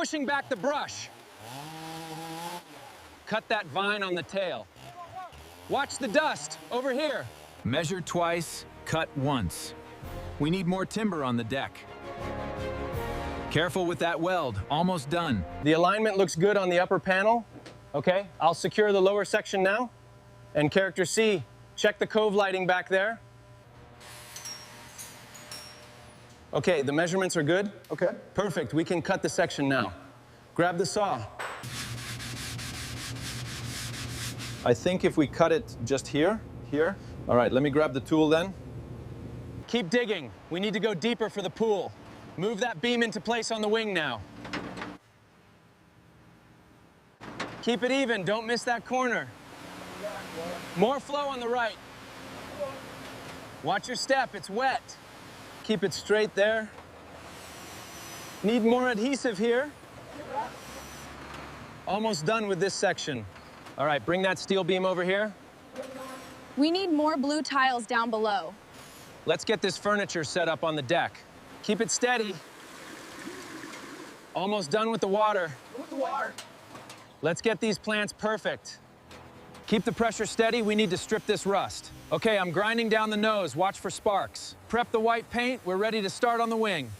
pushing back the brush. Cut that vine on the tail. Watch the dust, over here. Measure twice, cut once. We need more timber on the deck. Careful with that weld, almost done. The alignment looks good on the upper panel. Okay, I'll secure the lower section now. And character C, check the cove lighting back there. Okay, the measurements are good? Okay. Perfect, we can cut the section now. Grab the saw. I think if we cut it just here. All right, let me grab the tool then. Keep digging. We need to go deeper for the pool. Move that beam into place on the wing now. Keep it even, don't miss that corner. More flow on the right. Watch your step, it's wet. Keep it straight there. Need more adhesive here. Almost done with this section. All right, bring that steel beam over here. We need more blue tiles down below. Let's get this furniture set up on the deck. Keep it steady. Almost done with the water. Let's get these plants perfect. Keep the pressure steady, we need to strip this rust. Okay, I'm grinding down the nose, watch for sparks. Prep the white paint, we're ready to start on the wing.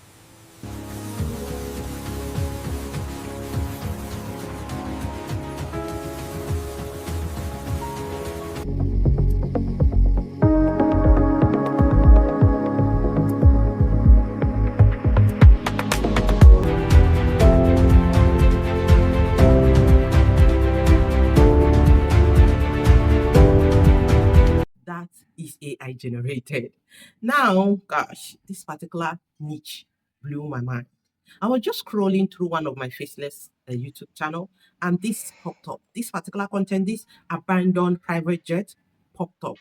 That is AI generated. Now, gosh, this particular niche blew my mind. I was just scrolling through one of my faceless YouTube channel, and this popped up. This particular content, this abandoned private jet, popped up.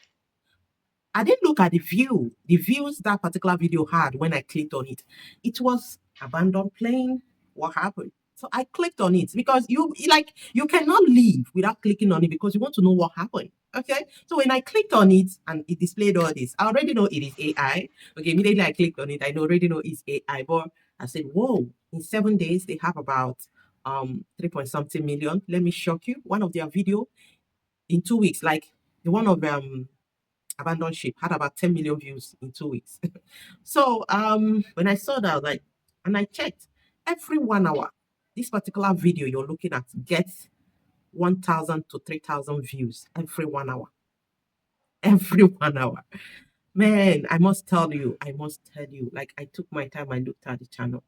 I didn't look at the views that particular video had when I clicked on it. It was abandoned plane. What happened? So I clicked on it because you cannot leave without clicking on it because you want to know what happened. Okay. So when I clicked on it and it displayed all this, I already know it is AI. Okay. Immediately I clicked on it. I already know it's AI. But I said, whoa, in 7 days, they have about 3-point-something million. Let me shock you. One of their video in 2 weeks, like the one of abandoned ship had about 10 million views in 2 weeks. So when I saw that, I was like, and I checked every 1 hour, this particular video you're looking at gets 1,000 to 3,000 views every 1 hour. Every 1 hour. Man, I must tell you, like I took my time, I looked at the channel.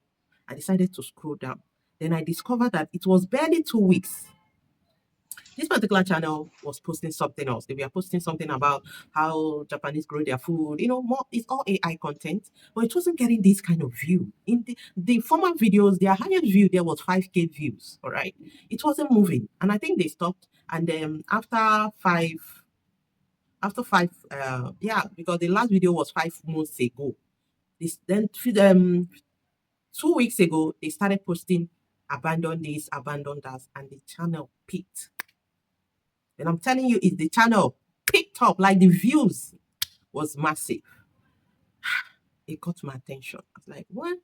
I decided to scroll down. Then I discovered that it was barely 2 weeks. This particular channel was posting something else. They were posting something about how Japanese grow their food. You know, more it's all AI content, but it wasn't getting this kind of view. In the former videos, their highest view there was 5K views. All right, it wasn't moving, and I think they stopped. And then after five, because the last video was 5 months ago. Then 2 weeks ago they started posting abandon this, abandon that, and the channel peaked. And I'm telling you, it's the channel picked up, like the views was massive. It got my attention. I was like, what?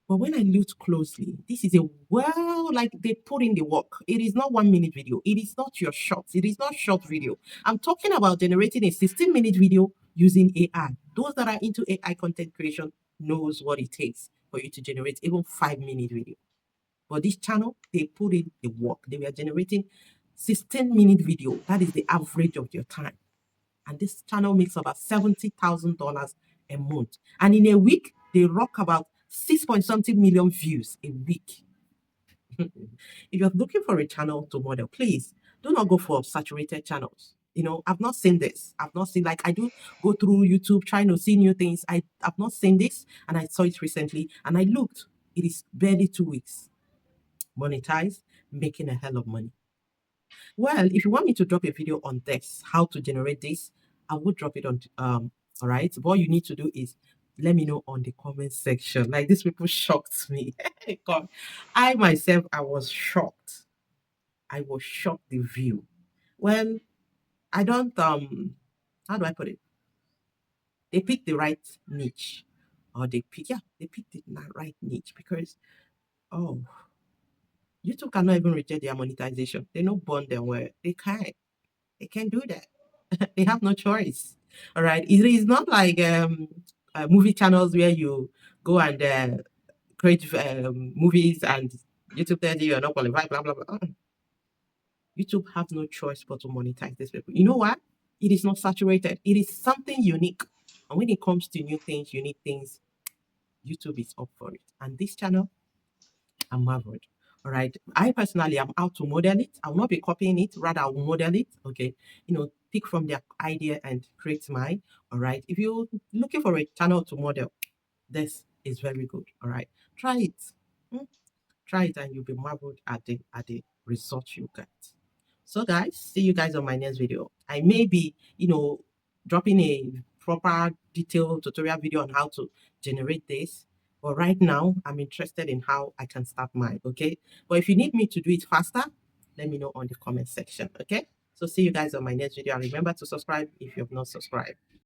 But when I looked closely, this is like they put in the work. It is not 1 minute video. It is not your shorts. It is not short video. I'm talking about generating a 16-minute video using AI. Those that are into AI content creation knows what it takes for you to generate even 5-minute video. But this channel, they put in the work. They were generating 16-minute video. That is the average of your time. And this channel makes about $70,000 a month. And in a week, they rock about 6-point-something million views a week. If you're looking for a channel to model, please do not go for saturated channels. You know, I've not seen this. I've not seen, like, I do go through YouTube trying to see new things. I've not seen this, and I saw it recently, and I looked. It is barely 2 weeks. Monetized, making a hell of money. Well, if you want me to drop a video on this, how to generate this, I will drop it on, all right? What you need to do is let me know on the comment section. Like, these people shocked me. God, I myself, I was shocked. I was shocked the view. Well, I don't, how do I put it? They picked the right niche. Or they picked the right niche because Oh, YouTube cannot even reject their monetization. They don't bond them well. They can't. They can't do that. They have no choice. All right. It is not like movie channels where you go and create movies and YouTube tells you you're not qualified, blah, blah, blah. YouTube have no choice but to monetize these people. You know what? It is not saturated. It is something unique. And when it comes to new things, unique things, YouTube is up for it. And this channel, I'm marveled. All right. I personally am out to model it. I will not be copying it. Rather, I will model it. Okay. Pick from their idea and create mine. All right. If you're looking for a channel to model, this is very good. All right. Try it. Try it and you'll be marveled at the result you get. So guys, see you guys on my next video. I may be, dropping a proper detailed tutorial video on how to generate this. But right now, I'm interested in how I can start mine, okay? But if you need me to do it faster, let me know on the comment section, okay? So see you guys on my next video. And remember to subscribe if you have not subscribed.